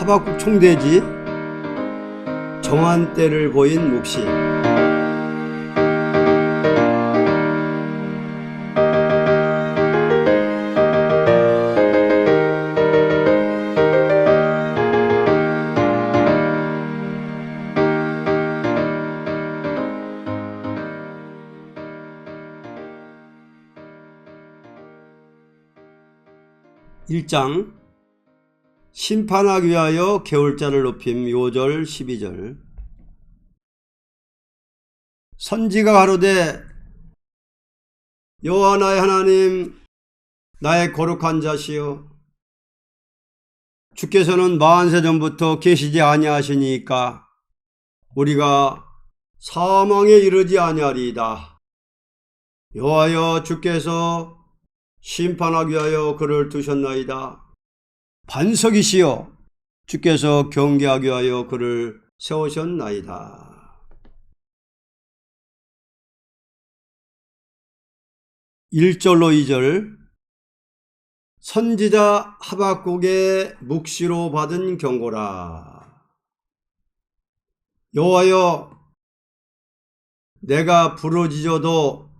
하박국 총대지 정한 때를 보인 묵시. (1장) 심판하기 위하여 개울자를 높임. 5절 12절. 선지가 가로되 여호와 나의 하나님, 나의 거룩한 자시여, 주께서는 만세 전부터 계시지 아니하시니까 우리가 사망에 이르지 아니하리이다. 여호와여, 주께서 심판하기 위하여 그를 두셨나이다. 반석이시여, 주께서 경계하기 위하여 그를 세우셨나이다. 1절로 2절. 선지자 하박국의 묵시로 받은 경고라. 여호와여, 내가 부르짖어도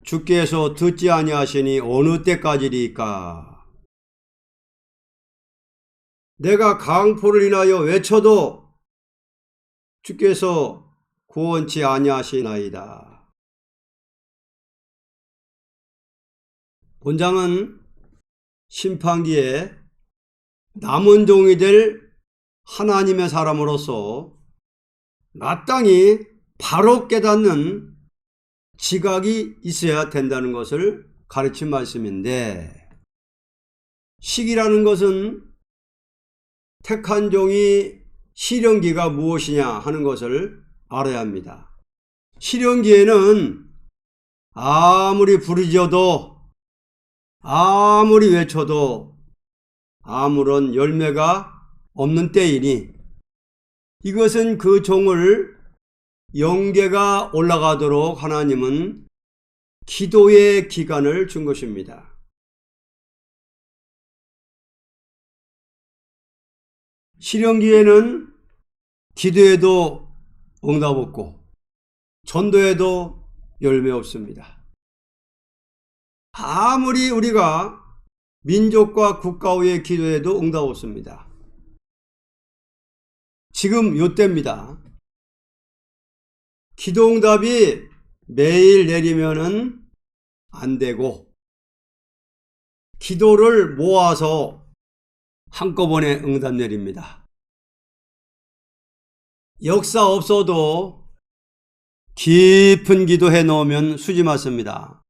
주께서 듣지 아니하시니 어느 때까지리까? 내가 강포를 인하여 외쳐도 주께서 구원치 아니하시나이다. 본장은 심판기에 남은 종이 될 하나님의 사람으로서 마땅히 바로 깨닫는 지각이 있어야 된다는 것을 가르친 말씀인데, 시기라는 것은 택한 종이 시련기가 무엇이냐 하는 것을 알아야 합니다. 시련기에는 아무리 부르짖어도 아무리 외쳐도 아무런 열매가 없는 때이니, 이것은 그 종을 영계가 올라가도록 하나님은 기도의 기간을 준 것입니다. 시련기에는 기도에도 응답 없고 전도에도 열매 없습니다. 아무리 우리가 민족과 국가의 기도에도 응답 없습니다. 지금 요때입니다. 기도 응답이 매일 내리면은 안 되고, 기도를 모아서 한꺼번에 응답 내립니다. 역사 없어도 깊은 기도해 놓으면 수지 맞습니다.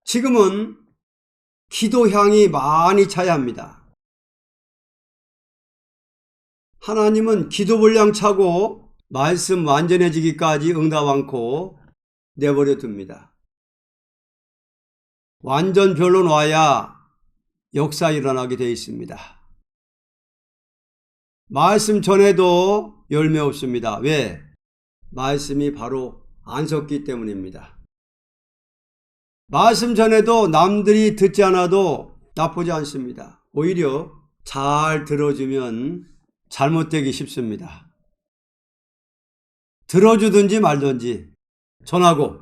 지금은 기도향이 많이 차야 합니다. 하나님은 기도 분량 차고 말씀 완전해지기까지 응답 않고 내버려 둡니다. 완전 변론 와야 역사 일어나게 되어 있습니다. 말씀 전에도 열매 없습니다. 왜? 말씀이 바로 안 섰기 때문입니다. 말씀 전에도 남들이 듣지 않아도 나쁘지 않습니다. 오히려 잘 들어주면 잘못되기 쉽습니다. 들어주든지 말든지 전하고,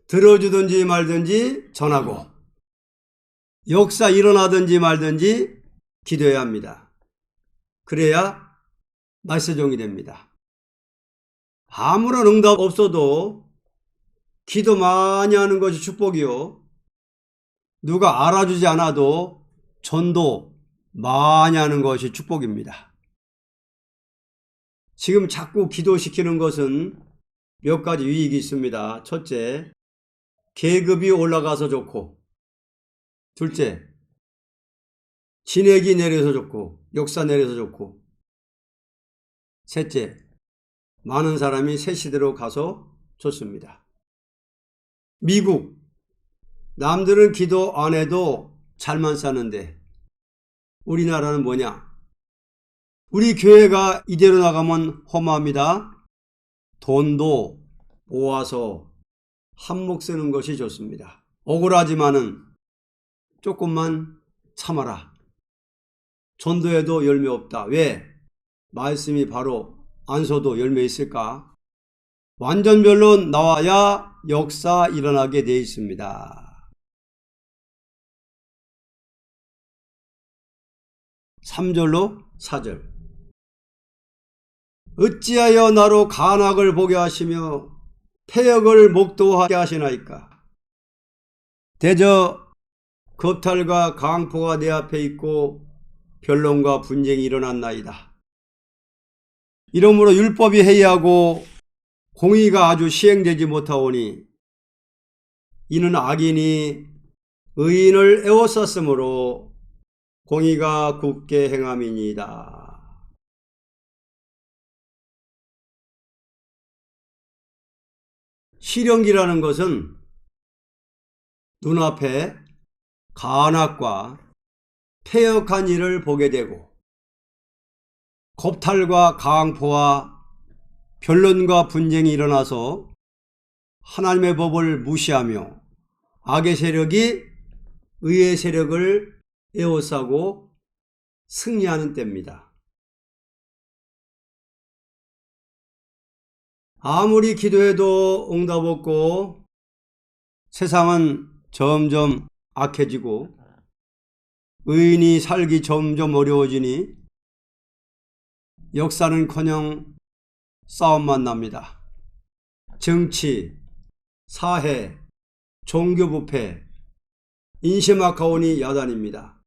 들어주든지 말든지 전하고, 역사 일어나든지 말든지 기도해야 합니다. 그래야 말세종이 됩니다. 아무런 응답 없어도 기도 많이 하는 것이 축복이요, 누가 알아주지 않아도 전도 많이 하는 것이 축복입니다. 지금 자꾸 기도시키는 것은 몇 가지 유익이 있습니다. 첫째, 계급이 올라가서 좋고, 둘째, 진액이 내려서 좋고, 역사 내려서 좋고, 셋째, 많은 사람이 새 시대로 가서 좋습니다. 미국, 남들은 기도 안 해도 잘만 사는데 우리나라는 뭐냐? 우리 교회가 이대로 나가면 허무합니다. 돈도 모아서 한몫 쓰는 것이 좋습니다. 억울하지만은 조금만 참아라. 전도해도 열매 없다. 왜? 말씀이 바로 안 서도 열매 있을까? 완전 변론 나와야 역사 일어나게 돼 있습니다. 3절로 4절. 어찌하여 나로 간악을 보게 하시며 패역을 목도하게 하시나이까? 대저 겁탈과 강포가 내 앞에 있고 변론과 분쟁이 일어났나이다. 이러므로 율법이 해이하고 공의가 아주 시행되지 못하오니 이는 악인이 의인을 에워쌌으므로 공의가 굳게 행함이니이다. 실형기라는 것은 눈앞에 간악과 패역한 일을 보게 되고 겁탈과 강포와 변론과 분쟁이 일어나서 하나님의 법을 무시하며 악의 세력이 의의 세력을 에워싸고 승리하는 때입니다. 아무리 기도해도 응답 없고 세상은 점점 악해지고 의인이 살기 점점 어려워지니 역사는커녕 싸움만 납니다. 정치, 사회, 종교부패, 인심악하오니 야단입니다.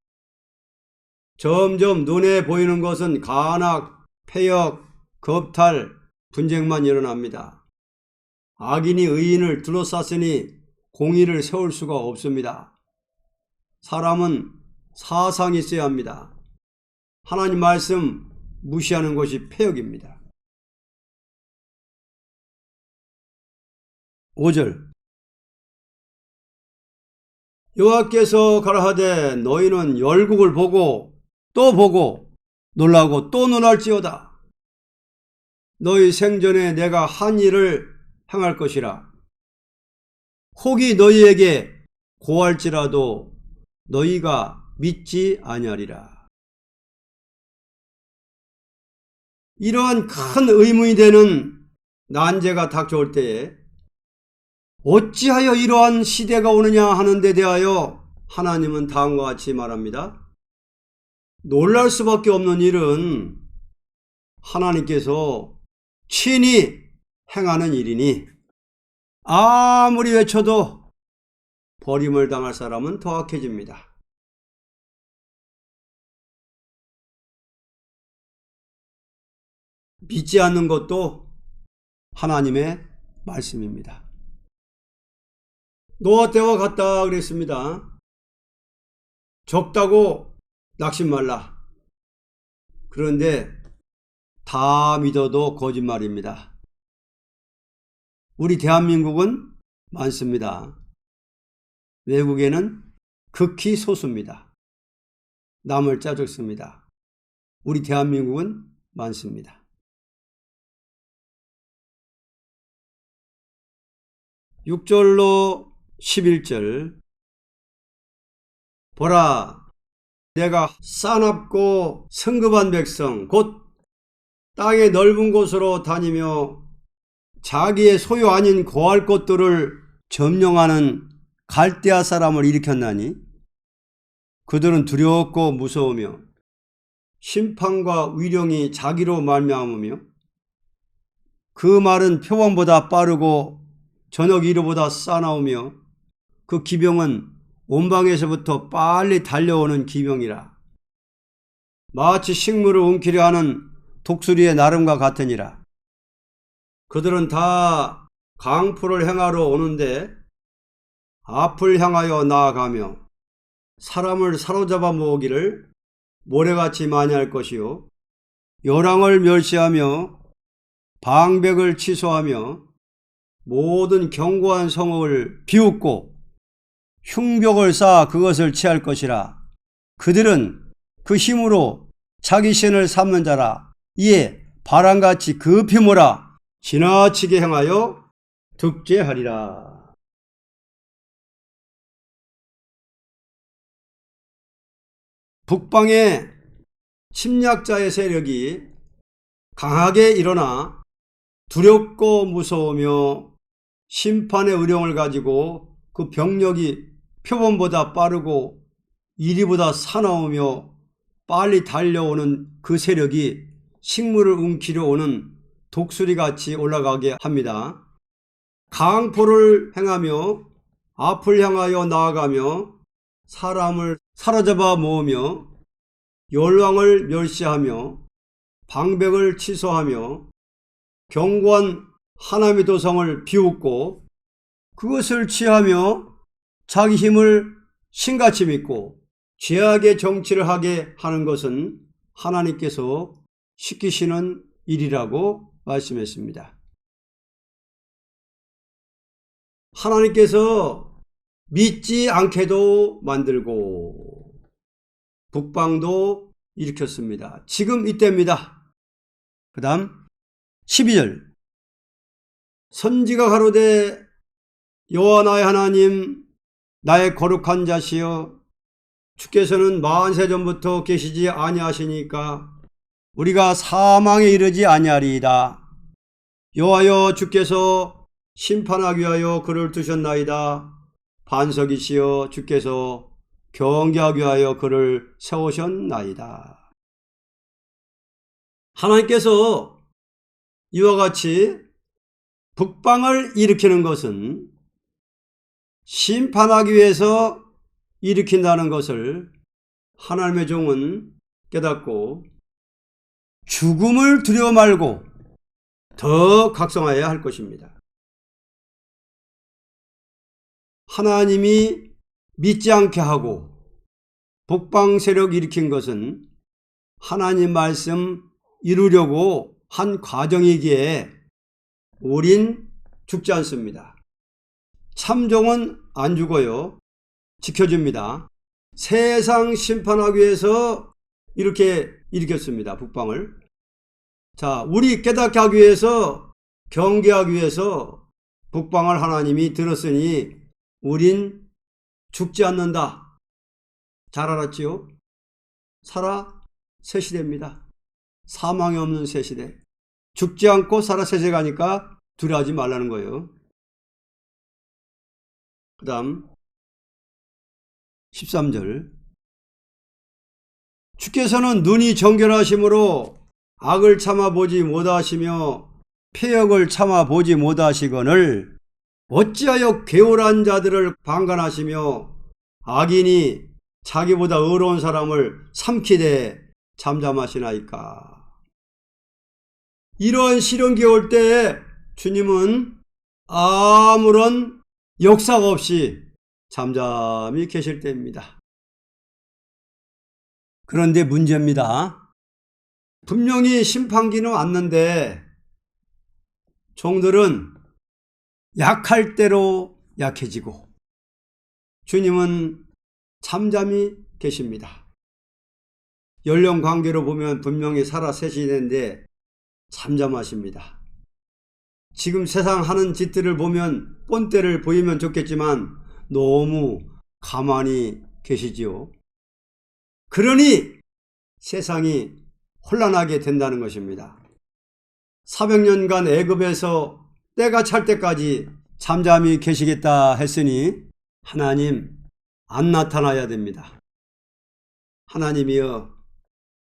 점점 눈에 보이는 것은 간악, 패역, 겁탈, 분쟁만 일어납니다. 악인이 의인을 둘러쌌으니 공의를 세울 수가 없습니다. 사람은 사상이 있어야 합니다. 하나님 말씀 무시하는 것이 패역입니다. 5절. 여호와께서 가라하되 너희는 열국을 보고 또 보고 놀라고 또 놀랄지어다. 너희 생전에 내가 한 일을 행할 것이라. 혹이 너희에게 고할지라도 너희가 믿지 아니하리라. 이러한 큰 의문이 되는 난제가 닥쳐올 때에 어찌하여 이러한 시대가 오느냐 하는 데 대하여 하나님은 다음과 같이 말합니다. 놀랄 수밖에 없는 일은 하나님께서 친히 행하는 일이니 아무리 외쳐도 버림을 당할 사람은 더 악해집니다. 믿지 않는 것도 하나님의 말씀입니다. 노아 때와 같다 그랬습니다. 적다고 낙심 말라. 그런데 다 믿어도 거짓말입니다. 우리 대한민국은 많습니다. 외국에는 극히 소수입니다. 남을 짜증습니다. 우리 대한민국은 많습니다. 6절로 11절. 보라, 내가 싸납고 성급한 백성 곧 땅의 넓은 곳으로 다니며 자기의 소유 아닌 거할 것들을 점령하는 갈대아 사람을 일으켰나니 그들은 두렵고 무서우며 심판과 위령이 자기로 말미암으며 그 말은 표범보다 빠르고 저녁 이루보다 싸나우며 그 기병은 온방에서부터 빨리 달려오는 기병이라. 마치 식물을 움키려 하는 독수리의 나름과 같으니라. 그들은 다 강포를 행하러 오는데 앞을 향하여 나아가며 사람을 사로잡아 모으기를 모래같이 많이 할 것이요 요랑을 멸시하며 방백을 취소하며 모든 견고한 성을 비웃고 흉벽을 쌓아 그것을 취할 것이라. 그들은 그 힘으로 자기 신을 삼는 자라. 이에 바람같이 급히 몰아 지나치게 행하여 득죄하리라. 북방에 침략자의 세력이 강하게 일어나 두렵고 무서우며 심판의 의령을 가지고 그 병력이 표범보다 빠르고 이리보다 사나우며 빨리 달려오는 그 세력이 식물을 움키려 오는 독수리같이 올라가게 합니다. 강포를 행하며 앞을 향하여 나아가며 사람을 사로잡아 모으며 열왕을 멸시하며 방백을 취소하며 견고한 하나님의 도성을 비웃고 그것을 취하며 자기 힘을 신같이 믿고 죄악의 정치를 하게 하는 것은 하나님께서 시키시는 일이라고 말씀했습니다. 하나님께서 믿지 않게도 만들고 북방도 일으켰습니다. 지금 이때입니다. 그 다음 12절 선지가 가로되 여호와 나의 하나님 나의 거룩한 자시여 주께서는 만세 전부터 계시지 아니하시니까 우리가 사망에 이르지 아니하리이다. 여호와여 주께서 심판하기 위하여 그를 두셨나이다. 반석이시여 주께서 경계하기 위하여 그를 세우셨나이다. 하나님께서 이와 같이 북방을 일으키는 것은 심판하기 위해서 일으킨다는 것을 하나님의 종은 깨닫고 죽음을 두려워 말고 더 각성하여야 할 것입니다. 하나님이 믿지 않게 하고 북방 세력 일으킨 것은 하나님 말씀 이루려고 한 과정이기에 우린 죽지 않습니다. 참종은 안 죽어요. 지켜줍니다. 세상 심판하기 위해서 이렇게 일으켰습니다. 북방을. 자, 우리 깨닫게 하기 위해서 경계하기 위해서 북방을 하나님이 들었으니 우린 죽지 않는다. 잘 알았지요? 살아 새 시대입니다. 사망이 없는 새 시대. 죽지 않고 살아 새 시대 가니까 두려워하지 말라는 거예요. 그 다음 13절 주께서는 눈이 정결하심으로 악을 참아보지 못하시며 폐역을 참아보지 못하시거늘 어찌하여 괴월한 자들을 방관하시며 악인이 자기보다 의로운 사람을 삼키되 잠잠하시나이까. 이러한 시련기 올 때 주님은 아무런 역사가 없이 잠잠히 계실 때입니다. 그런데 문제입니다. 분명히 심판기는 왔는데 종들은 약할 대로 약해지고 주님은 잠잠히 계십니다. 연령 관계로 보면 분명히 살아 세시는데 잠잠하십니다. 지금 세상 하는 짓들을 보면 뻔때를 보이면 좋겠지만 너무 가만히 계시지요. 그러니 세상이 혼란하게 된다는 것입니다. 400년간 애굽에서 때가 찰 때까지 잠잠히 계시겠다 했으니 하나님 안 나타나야 됩니다. 하나님이여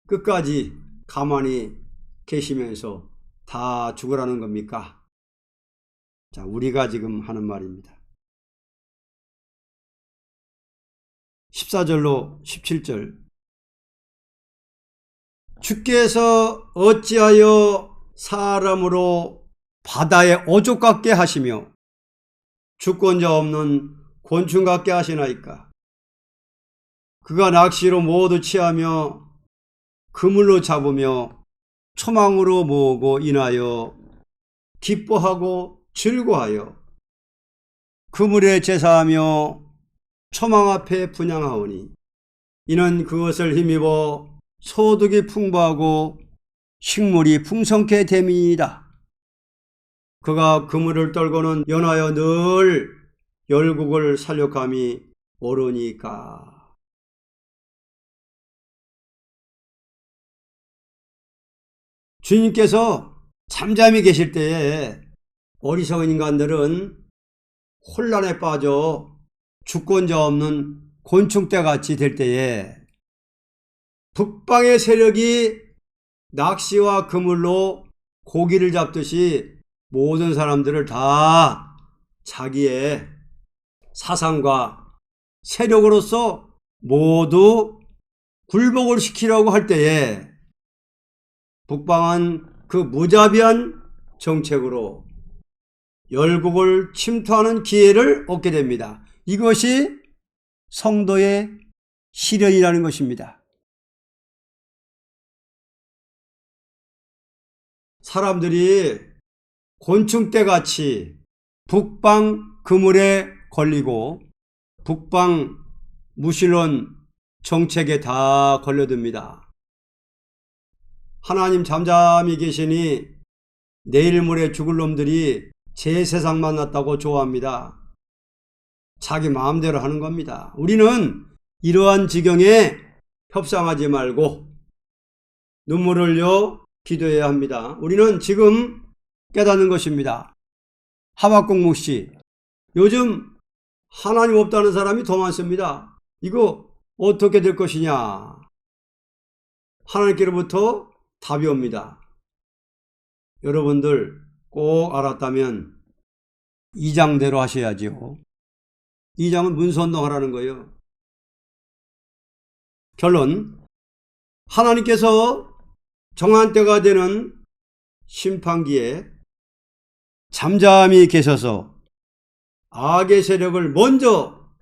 끝까지 가만히 계시면서 다 죽으라는 겁니까? 자, 우리가 지금 하는 말입니다. 14절로 17절 주께서 어찌하여 사람으로 바다에 어족 같게 하시며 주권자 없는 곤충 같게 하시나이까. 그가 낚시로 모두 취하며 그물로 잡으며 초망으로 모으고 인하여 기뻐하고 즐거하여 그물에 제사하며 초망 앞에 분향하오니 이는 그것을 힘입어 소득이 풍부하고 식물이 풍성케 됨이니이다. 그가 그물을 떨고는 연하여 늘 열국을 살력함이 오르니까. 주님께서 잠잠히 계실 때에 어리석은 인간들은 혼란에 빠져 주권자 없는 곤충떼 같이 될 때에 북방의 세력이 낚시와 그물로 고기를 잡듯이 모든 사람들을 다 자기의 사상과 세력으로서 모두 굴복을 시키려고 할 때에 북방은 그 무자비한 정책으로 열국을 침투하는 기회를 얻게 됩니다. 이것이 성도의 시련이라는 것입니다. 사람들이 곤충떼같이 북방 그물에 걸리고 북방 무신론 정책에 다 걸려듭니다. 하나님 잠잠히 계시니 내일 모레 죽을 놈들이 제 세상 만났다고 좋아합니다. 자기 마음대로 하는 겁니다. 우리는 이러한 지경에 협상하지 말고 눈물 흘려 기도해야 합니다. 우리는 지금 깨닫는 것입니다. 하박국 목시, 요즘 하나님 없다는 사람이 더 많습니다. 이거 어떻게 될 것이냐? 하나님께로부터 답이 옵니다. 여러분들 꼭 알았다면 2장대로 하셔야지요. 2장은 문선동하라는 거예요. 결론, 하나님께서 정한 때가 되는 심판기에 잠잠히 계셔서 악의 세력을 먼저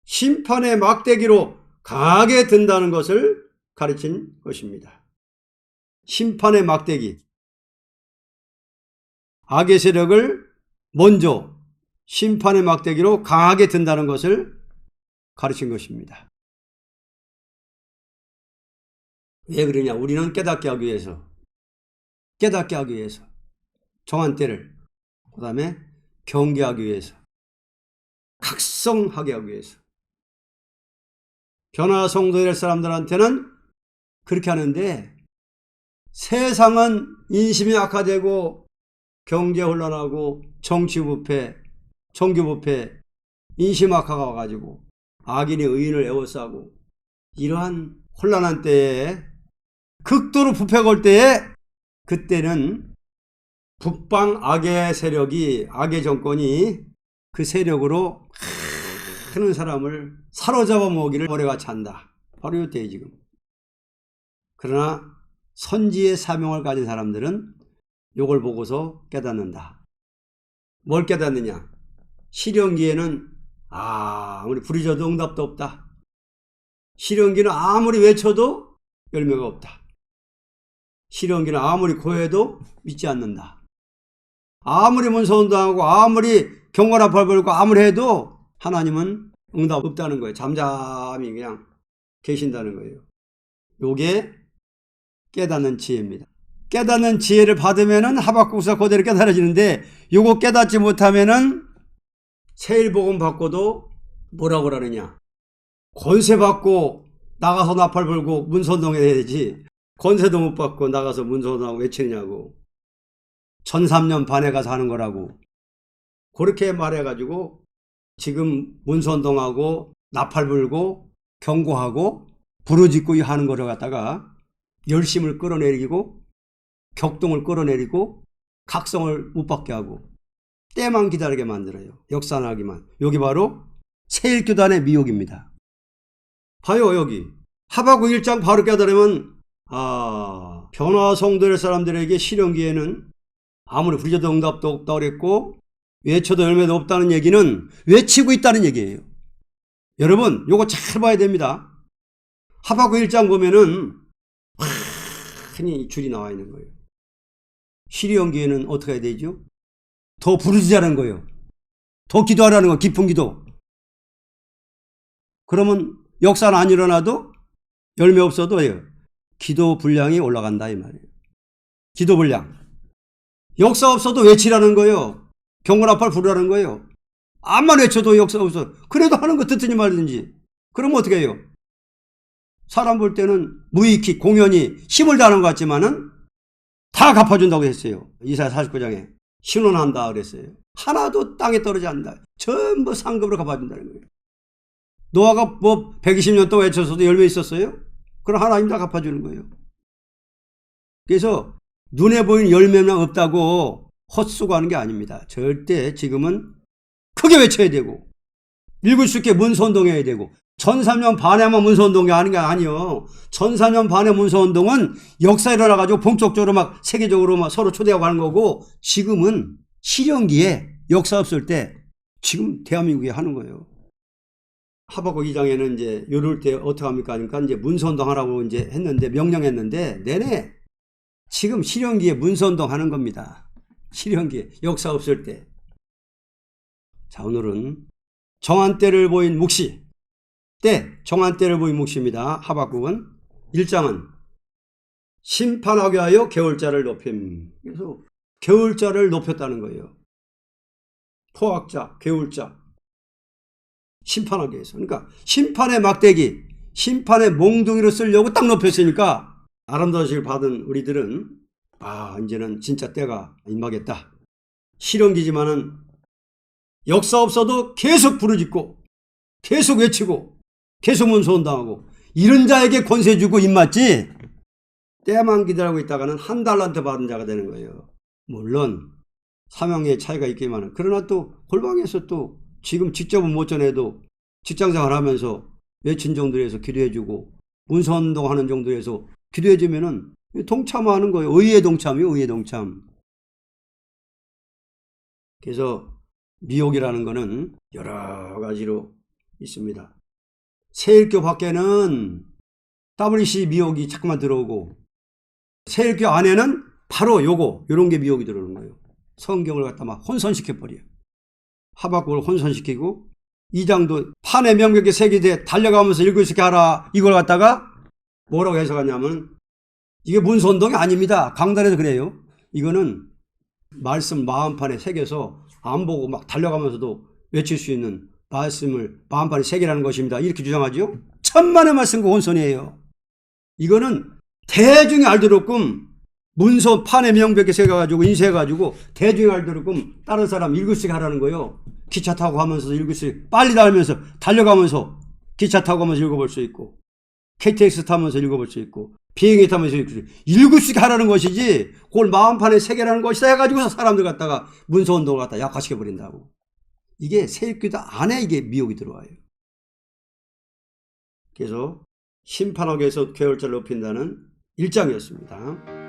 심판의 막대기로 강하게 든다는 것을 가르친 것입니다. 심판의 막대기, 악의 세력을 먼저 심판의 막대기로 강하게 든다는 것을 가르친 것입니다. 왜 그러냐? 우리는 깨닫게 하기 위해서, 정한 때를, 그 다음에 경계하기 위해서, 각성하게 하기 위해서. 변화 성도가 될 사람들한테는 그렇게 하는데, 세상은 인심이 악화되고 경제 혼란하고 정치부패, 종교부패, 인심 악화가 와가지고 악인이 의인을 에워싸고 이러한 혼란한 때에 극도로 부패가 올 때에 그때는 북방 악의 세력이, 악의 정권이 그 세력으로 많은 사람을 사로잡아 먹이를 모래같이 한다. 바로 이때에 지금. 그러나 선지의 사명을 가진 사람들은 이걸 보고서 깨닫는다. 뭘 깨닫느냐? 시련기에는 아무리 부르짖어도 응답도 없다. 시련기는 아무리 외쳐도 열매가 없다. 시련기는 아무리 고해도 믿지 않는다. 아무리 문서운동하고 아무리 경건합을 벌고 아무리 해도 하나님은 응답 없다는 거예요. 잠잠히 그냥 계신다는 거예요. 요게 깨닫는 지혜입니다. 깨닫는 지혜를 받으면은 하박국서 그대로 깨달아지는데, 요거 깨닫지 못하면은 세일복음 받고도 뭐라고 그러느냐? 권세 받고 나가서 나팔 불고 문선동 해야 되지. 권세도 못 받고 나가서 문선동하고 외치느냐고. 1003년 반에 가서 하는 거라고. 그렇게 말해가지고 지금 문선동하고 나팔 불고 경고하고 부르짖고 하는 거를 갖다가 열심을 끌어내리고 격동을 끌어내리고 각성을 못 받게 하고 때만 기다리게 만들어요. 역산하기만. 여기 바로 세일교단의 미혹입니다. 봐요, 여기 하박국 1장 바로 깨달으면 변화 성도의 사람들에게 시련기에는 아무리 부르짖어도 응답도 없다고 그랬고 외쳐도 열매도 없다는 얘기는 외치고 있다는 얘기예요. 여러분 요거 잘 봐야 됩니다. 하박국 1장 보면은 흔히 줄이 나와 있는 거예요. 시련기에는 어떻게 해야 되죠? 더 부르짖으라는 거예요. 더 기도하라는 거, 깊은 기도. 그러면 역사는 안 일어나도 열매 없어도 해요. 기도 분량이 올라간다 이 말이에요. 기도 분량. 역사 없어도 외치라는 거예요. 경건합할 부르라는 거예요. 암만 외쳐도 역사 없어. 그래도 하는 거 듣든지 말든지. 그러면 어떻게 해요? 사람 볼 때는 무익히 공연히 힘을 다하는 것 같지만은 다 갚아준다고 했어요. 이사야 49장에. 신원한다 그랬어요. 하나도 땅에 떨어지지 않는다. 전부 상급으로 갚아준다는 거예요. 노아가 뭐 120년 동안 외쳤어도 열매 있었어요? 그럼 하나님 다 갚아주는 거예요. 그래서 눈에 보이는 열매만 없다고 헛수고하는 게 아닙니다. 절대 지금은 크게 외쳐야 되고 읽을 수 있게 문서운동해야 되고 1300년 반에만 문서운동이 하는 게 아니요. 1300년 반의 문서운동은 역사에 일어나가지고 본격적으로 막 세계적으로 막 서로 초대하고 하는 거고 지금은 실현기에 역사 없을 때 지금 대한민국이 하는 거예요. 하박국 2장에는 이제 이럴 때 어떻게 합니까? 하니까 이제 문서운동 하라고 이제 했는데 명령했는데 내내 지금 실현기에 문서운동 하는 겁니다. 실현기에 역사 없을 때. 자, 오늘은 정한 때를 보인 묵시. 정한 때를 보인 묵시입니다. 하박국은 1장은 심판하게 하여 겨울자를 높임. 그래서 겨울자를 높였다는 거예요. 포악자, 겨울자. 심판하게 해서. 그러니까 심판의 막대기, 심판의 몽둥이로 쓰려고 딱 높였으니까 아름다우실 받은 우리들은 이제는 진짜 때가 임하겠다. 실현기지만은 역사 없어도 계속 부르짖고 계속 외치고 계속 문서운동하고 이런 자에게 권세 주고 입맞지 때만 기다리고 있다가는 한 달란트 받은 자가 되는 거예요. 물론 사명의 차이가 있기만은 그러나 또 골방에서 또 지금 직접은 못 전해도 직장생활 하면서 외친 정도에서 기도해주고 문서운동하는 정도에서 기도해주면은 동참하는 거예요. 의의 동참이요. 의의 동참. 그래서 미혹이라는 거는 여러 가지로 있습니다. 세일교 밖에는 WC 미혹이 자꾸만 들어오고 세일교 안에는 바로 요런 게 미혹이 들어오는 거예요. 성경을 갖다 막 혼선시켜버려요. 하박국을 혼선시키고 2장도 판의 명백에 새기되 달려가면서 읽을 수 있게 하라 이걸 갖다가 뭐라고 해석하냐면 이게 문서운동이 아닙니다. 강단에서 그래요. 이거는 말씀 마음판에 새겨서 안 보고 막 달려가면서도 외칠 수 있는 말씀을 마음판에 새기라는 것입니다. 이렇게 주장하죠. 천만의 말씀과 혼선이에요. 이거는 대중이 알도록끔 문서 판에 명백에 새겨가지고 인쇄해가지고 대중이 알도록끔 다른 사람 읽을 수 있게 하라는 거예요. 기차 타고 가면서 읽을 수 있고 빨리 달면서 달려가면서 기차 타고 가면서 읽어볼 수 있고 KTX 타면서 읽어볼 수 있고 비행기 타면서 읽을 수 있게 하라는 것이지 그걸 마음판에 새겨라는 것이다 해가지고서 사람들 갖다가 문서운동을 갖다 약화시켜버린다고. 이게 세입기도 안에 이게 미혹이 들어와요. 그래서 심판하게 해서 계열자를 높인다는 1장이었습니다.